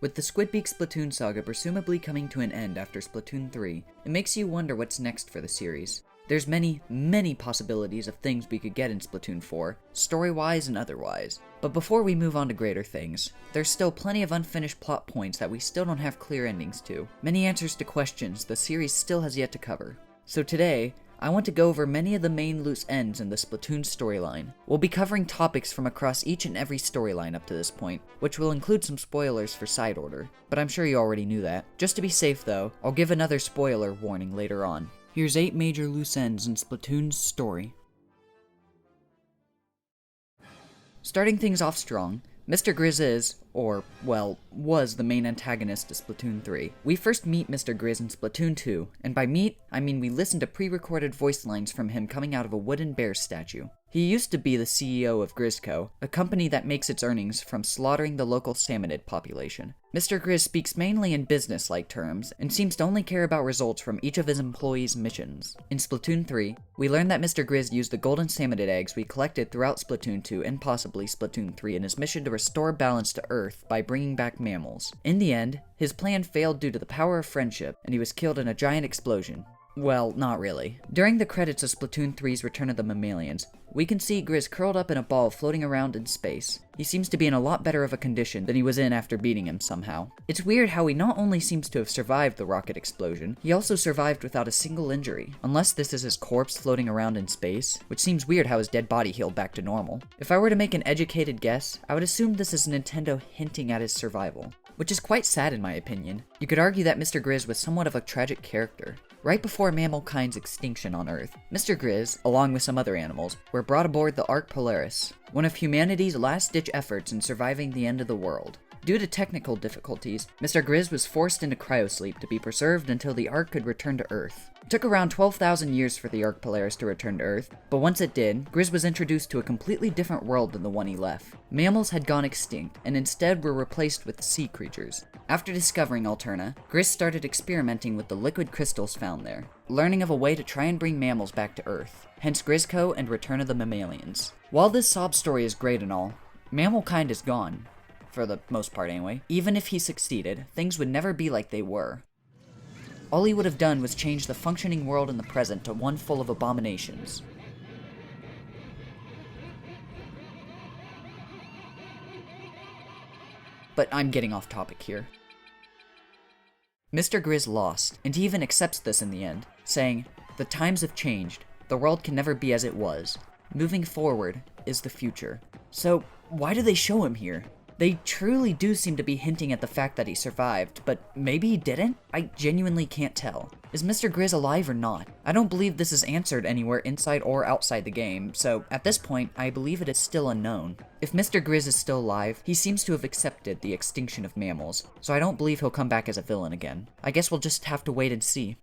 With the Squidbeak Splatoon saga presumably coming to an end after Splatoon 3, it makes you wonder what's next for the series. There's many possibilities of things we could get in Splatoon 4, story-wise and otherwise. But before we move on to greater things, there's still plenty of unfinished plot points that we still don't have clear endings to. Many answers to questions the series still has yet to cover. So today, I want to go over many of the main loose ends in the Splatoon storyline. We'll be covering topics from across each and every storyline up to this point, which will include some spoilers for Side Order, but I'm sure you already knew that. Just to be safe though, I'll give another spoiler warning later on. Here's 8 major loose ends in Splatoon's story. Starting things off strong, Mr. Grizz is, or, well, was the main antagonist to Splatoon 3. We first meet Mr. Grizz in Splatoon 2, and by meet, I mean we listen to pre-recorded voice lines from him coming out of a wooden bear statue. He used to be the CEO of Grizzco, a company that makes its earnings from slaughtering the local salmonid population. Mr. Grizz speaks mainly in business-like terms, and seems to only care about results from each of his employees' missions. In Splatoon 3, we learn that Mr. Grizz used the golden salmonid eggs we collected throughout Splatoon 2 and possibly Splatoon 3 in his mission to restore balance to Earth by bringing back mammals. In the end, his plan failed due to the power of friendship, and he was killed in a giant explosion. Well, not really. During the credits of Splatoon 3's Return of the Mammalians, we can see Grizz curled up in a ball floating around in space. He seems to be in a lot better of a condition than he was in after beating him somehow. It's weird how he not only seems to have survived the rocket explosion, he also survived without a single injury. Unless this is his corpse floating around in space, which seems weird how his dead body healed back to normal. If I were to make an educated guess, I would assume this is Nintendo hinting at his survival, which is quite sad in my opinion. You could argue that Mr. Grizz was somewhat of a tragic character. Right before mammalkind's extinction on Earth, Mr. Grizz, along with some other animals, were brought aboard the Ark Polaris, one of humanity's last-ditch efforts in surviving the end of the world. Due to technical difficulties, Mr. Grizz was forced into cryosleep to be preserved until the Ark could return to Earth. It took around 12,000 years for the Ark Polaris to return to Earth, but once it did, Grizz was introduced to a completely different world than the one he left. Mammals had gone extinct, and instead were replaced with sea creatures. After discovering Alterna, Grizz started experimenting with the liquid crystals found there, learning of a way to try and bring mammals back to Earth, hence Grizzco and Return of the Mammalians. While this sob story is great and all, mammalkind is gone. For the most part anyway. Even if he succeeded, things would never be like they were. All he would have done was change the functioning world in the present to one full of abominations. But I'm getting off topic here. Mr. Grizz lost, and he even accepts this in the end, saying, "The times have changed. The world can never be as it was. Moving forward is the future." So, why do they show him here? They truly do seem to be hinting at the fact that he survived, but maybe he didn't? I genuinely can't tell. Is Mr. Grizz alive or not? I don't believe this is answered anywhere inside or outside the game, so at this point, I believe it is still unknown. If Mr. Grizz is still alive, he seems to have accepted the extinction of mammals, so I don't believe he'll come back as a villain again. I guess we'll just have to wait and see.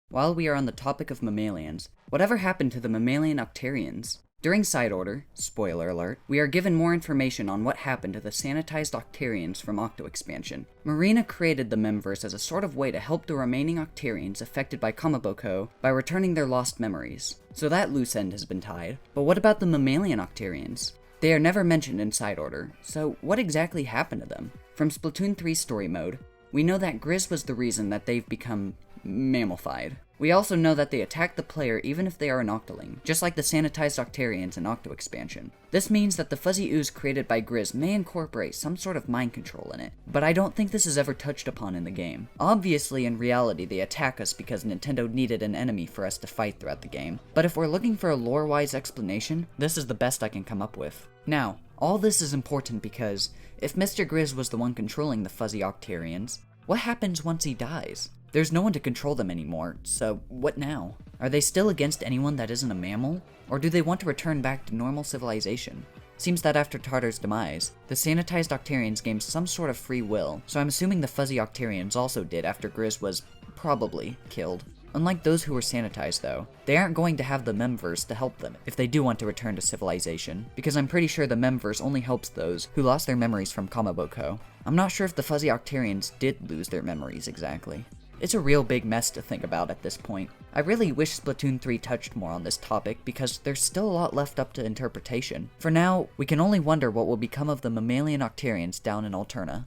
While we are on the topic of Mammalians, whatever happened to the Mammalian Octarians? During Side Order, spoiler alert, we are given more information on what happened to the sanitized Octarians from Octo Expansion. Marina created the Memverse as a sort of way to help the remaining Octarians affected by Kamaboko by returning their lost memories. So that loose end has been tied. But what about the Mammalian Octarians? They are never mentioned in Side Order, so what exactly happened to them? From Splatoon 3 story mode, we know that Grizz was the reason that they've become mammalified. We also know that they attack the player even if they are an Octoling, just like the sanitized Octarians in Octo Expansion. This means that the fuzzy ooze created by Grizz may incorporate some sort of mind control in it, but I don't think this is ever touched upon in the game. Obviously, in reality, they attack us because Nintendo needed an enemy for us to fight throughout the game, but if we're looking for a lore-wise explanation, this is the best I can come up with. Now, all this is important because, if Mr. Grizz was the one controlling the fuzzy Octarians, what happens once he dies? There's no one to control them anymore, so what now? Are they still against anyone that isn't a mammal? Or do they want to return back to normal civilization? Seems that after Tartar's demise, the sanitized Octarians gained some sort of free will, so I'm assuming the fuzzy Octarians also did after Grizz was, probably, killed. Unlike those who were sanitized though, they aren't going to have the Memverse to help them if they do want to return to civilization, because I'm pretty sure the Memverse only helps those who lost their memories from Kamaboko. I'm not sure if the fuzzy Octarians did lose their memories exactly. It's a real big mess to think about at this point. I really wish Splatoon 3 touched more on this topic because there's still a lot left up to interpretation. For now, we can only wonder what will become of the mammalian Octarians down in Alterna.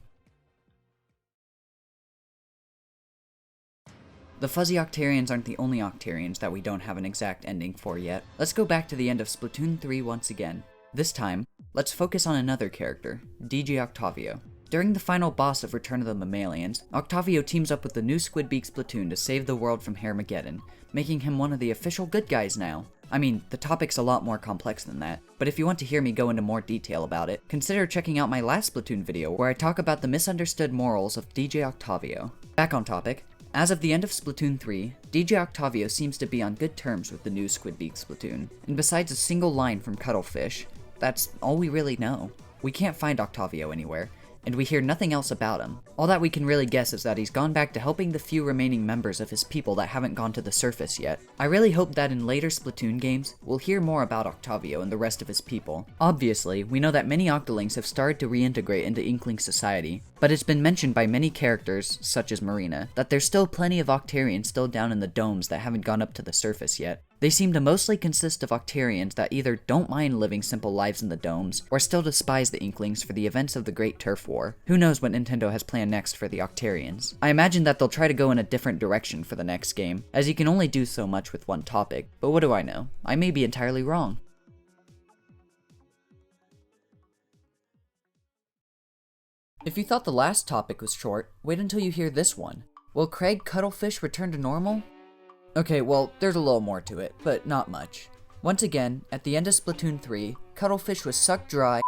The fuzzy Octarians aren't the only Octarians that we don't have an exact ending for yet. Let's go back to the end of Splatoon 3 once again. This time, let's focus on another character, DJ Octavio. During the final boss of Return of the Mammalians, Octavio teams up with the new Squidbeak Splatoon to save the world from Harmageddon, making him one of the official good guys now. I mean, the topic's a lot more complex than that, but if you want to hear me go into more detail about it, consider checking out my last Splatoon video where I talk about the misunderstood morals of DJ Octavio. Back on topic, as of the end of Splatoon 3, DJ Octavio seems to be on good terms with the new Squidbeak Splatoon, and besides a single line from Cuttlefish, that's all we really know. We can't find Octavio anywhere, and we hear nothing else about him. All that we can really guess is that he's gone back to helping the few remaining members of his people that haven't gone to the surface yet. I really hope that in later Splatoon games, we'll hear more about Octavio and the rest of his people. Obviously, we know that many Octolings have started to reintegrate into Inkling society, but it's been mentioned by many characters, such as Marina, that there's still plenty of Octarians still down in the domes that haven't gone up to the surface yet. They seem to mostly consist of Octarians that either don't mind living simple lives in the domes, or still despise the Inklings for the events of the Great Turf War. Who knows what Nintendo has planned next for the Octarians. I imagine that they'll try to go in a different direction for the next game, as you can only do so much with one topic, but what do I know? I may be entirely wrong. If you thought the last topic was short, wait until you hear this one. Will Craig Cuttlefish return to normal? Okay, well, there's a little more to it, but not much. Once again, at the end of Splatoon 3, Cuttlefish was sucked dry,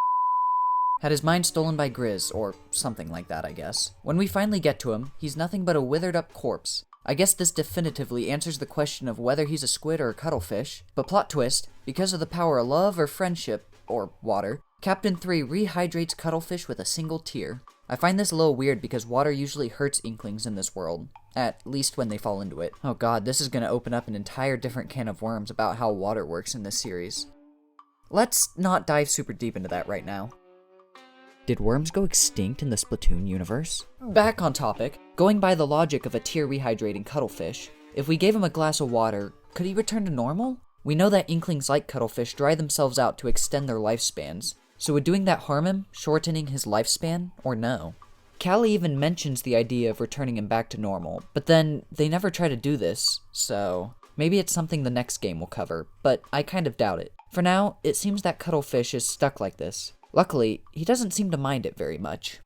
had his mind stolen by Grizz, or something like that, I guess. When we finally get to him, he's nothing but a withered up corpse. I guess this definitively answers the question of whether he's a squid or a cuttlefish, but plot twist, because of the power of love or friendship, or water, Captain 3 rehydrates Cuttlefish with a single tear. I find this a little weird because water usually hurts Inklings in this world, at least when they fall into it. Oh god, this is gonna open up an entire different can of worms about how water works in this series. Let's not dive super deep into that right now. Did worms go extinct in the Splatoon universe? Back on topic, going by the logic of a tear rehydrating Cuttlefish, if we gave him a glass of water, could he return to normal? We know that Inklings like Cuttlefish dry themselves out to extend their lifespans, so would doing that harm him, shortening his lifespan, or no? Callie even mentions the idea of returning him back to normal, but then they never try to do this, so maybe it's something the next game will cover, but I kind of doubt it. For now, it seems that Cuttlefish is stuck like this. Luckily, he doesn't seem to mind it very much.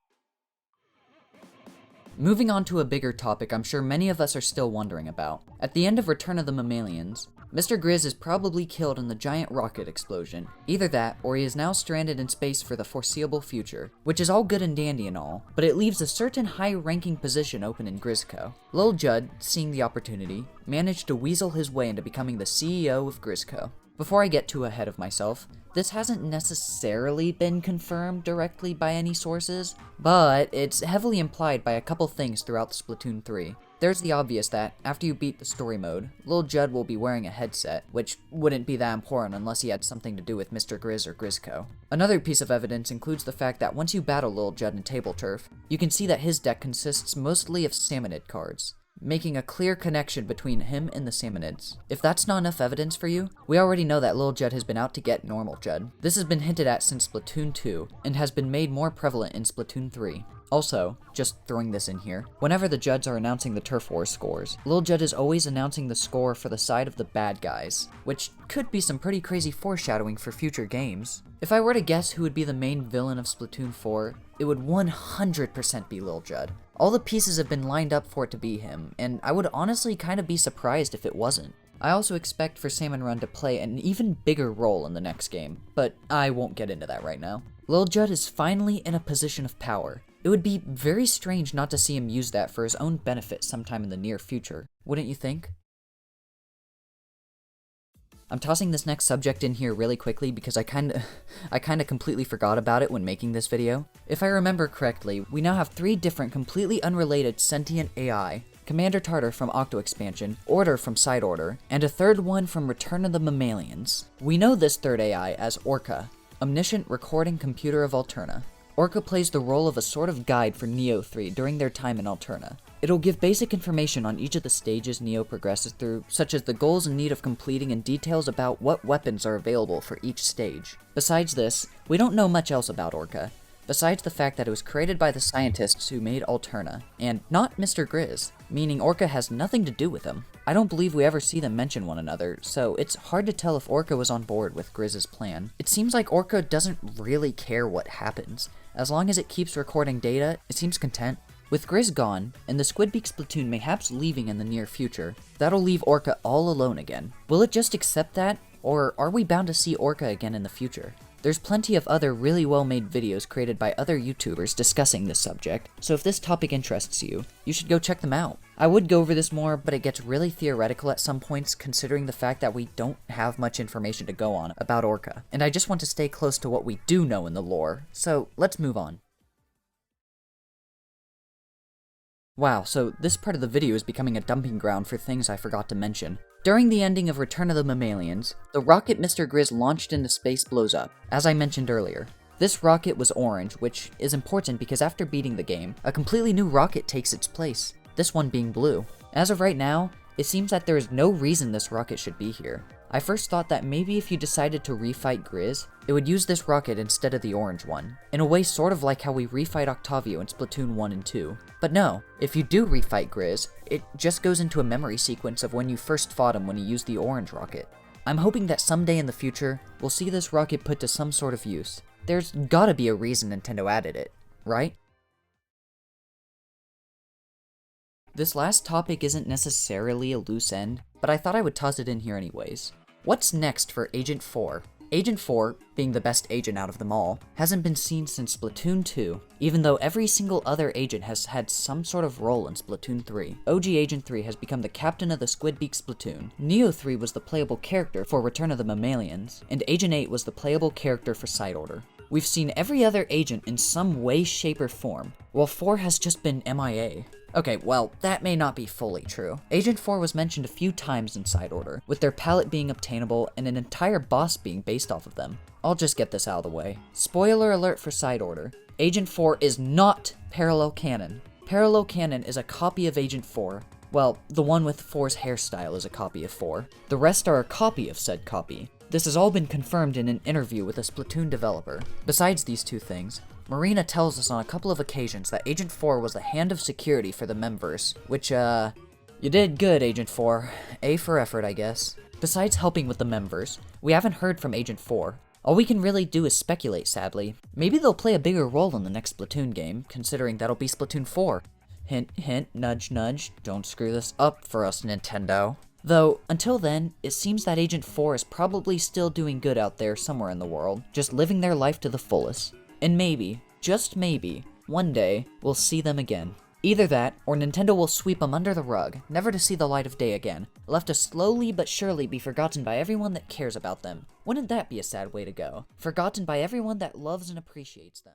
Moving on to a bigger topic I'm sure many of us are still wondering about. At the end of Return of the Mammalians, Mr. Grizz is probably killed in the giant rocket explosion. Either that, or he is now stranded in space for the foreseeable future, which is all good and dandy and all, but it leaves a certain high-ranking position open in Grizzco. Lil Judd, seeing the opportunity, managed to weasel his way into becoming the CEO of Grizzco. Before I get too ahead of myself, this hasn't necessarily been confirmed directly by any sources, but it's heavily implied by a couple things throughout Splatoon 3. There's the obvious that, after you beat the story mode, Lil Judd will be wearing a headset, which wouldn't be that important unless he had something to do with Mr. Grizz or Grizzco. Another piece of evidence includes the fact that once you battle Lil Judd in Table Turf, you can see that his deck consists mostly of Salmonid cards, making a clear connection between him and the Salmonids. If that's not enough evidence for you, we already know that Lil Judd has been out to get normal Judd. This has been hinted at since Splatoon 2, and has been made more prevalent in Splatoon 3. Also, just throwing this in here, whenever the Judds are announcing the Turf War scores, Lil Judd is always announcing the score for the side of the bad guys, which could be some pretty crazy foreshadowing for future games. If I were to guess who would be the main villain of Splatoon 4, it would 100% be Lil Judd. All the pieces have been lined up for it to be him, and I would honestly kind of be surprised if it wasn't. I also expect for Salmon Run to play an even bigger role in the next game, but I won't get into that right now. Lil Judd is finally in a position of power. It would be very strange not to see him use that for his own benefit sometime in the near future, wouldn't you think? I'm tossing this next subject in here really quickly because I kinda completely forgot about it when making this video. If I remember correctly, we now have 3 different completely unrelated sentient AI. Commander Tartar from Octo Expansion, Order from Side Order, and a third one from Return of the Mammalians. We know this third AI as Orca, Omniscient Recording Computer of Alterna. Orca plays the role of a sort of guide for Neo 3 during their time in Alterna. It'll give basic information on each of the stages Neo progresses through, such as the goals in need of completing and details about what weapons are available for each stage. Besides this, we don't know much else about Orca, besides the fact that it was created by the scientists who made Alterna, and not Mr. Grizz, meaning Orca has nothing to do with him. I don't believe we ever see them mention one another, so it's hard to tell if Orca was on board with Grizz's plan. It seems like Orca doesn't really care what happens. As long as it keeps recording data, it seems content. With Grizz gone, and the Squidbeaks platoon mayhaps leaving in the near future, that'll leave Orca all alone again. Will it just accept that, or are we bound to see Orca again in the future? There's plenty of other really well-made videos created by other YouTubers discussing this subject, so if this topic interests you, you should go check them out. I would go over this more, but it gets really theoretical at some points considering the fact that we don't have much information to go on about Orca, and I just want to stay close to what we do know in the lore, so let's move on. Wow, so this part of the video is becoming a dumping ground for things I forgot to mention. During the ending of Return of the Mammalians, the rocket Mr. Grizz launched into space blows up, as I mentioned earlier. This rocket was orange, which is important because after beating the game, a completely new rocket takes its place, this one being blue. As of right now, it seems that there is no reason this rocket should be here. I first thought that maybe if you decided to refight Grizz, it would use this rocket instead of the orange one, in a way sort of like how we refight Octavio in Splatoon 1 and 2. But no, if you do refight Grizz, it just goes into a memory sequence of when you first fought him when he used the orange rocket. I'm hoping that someday in the future, we'll see this rocket put to some sort of use. There's gotta be a reason Nintendo added it, right? This last topic isn't necessarily a loose end, but I thought I would toss it in here anyways. What's next for Agent 4? Agent 4, being the best agent out of them all, hasn't been seen since Splatoon 2, even though every single other agent has had some sort of role in Splatoon 3. OG Agent 3 has become the captain of the Squidbeaks platoon, Neo 3 was the playable character for Return of the Mammalians, and Agent 8 was the playable character for Side Order. We've seen every other agent in some way, shape, or form, while 4 has just been MIA. Okay, well, that may not be fully true. Agent 4 was mentioned a few times in Side Order, with their palette being obtainable and an entire boss being based off of them. I'll just get this out of the way. Spoiler alert for Side Order. Agent 4 is not parallel canon. Parallel canon is a copy of Agent 4. Well, the one with 4's hairstyle is a copy of 4. The rest are a copy of said copy. This has all been confirmed in an interview with a Splatoon developer. Besides these two things, Marina tells us on a couple of occasions that Agent 4 was the hand of security for the Memverse, which, you did good, Agent 4. A for effort, I guess. Besides helping with the Memverse, we haven't heard from Agent 4. All we can really do is speculate, sadly. Maybe they'll play a bigger role in the next Splatoon game, considering that'll be Splatoon 4. Hint, hint, nudge, nudge, don't screw this up for us, Nintendo. Though, until then, it seems that Agent 4 is probably still doing good out there somewhere in the world, just living their life to the fullest. And maybe, just maybe, one day, we'll see them again. Either that, or Nintendo will sweep them under the rug, never to see the light of day again, left to slowly but surely be forgotten by everyone that cares about them. Wouldn't that be a sad way to go? Forgotten by everyone that loves and appreciates them.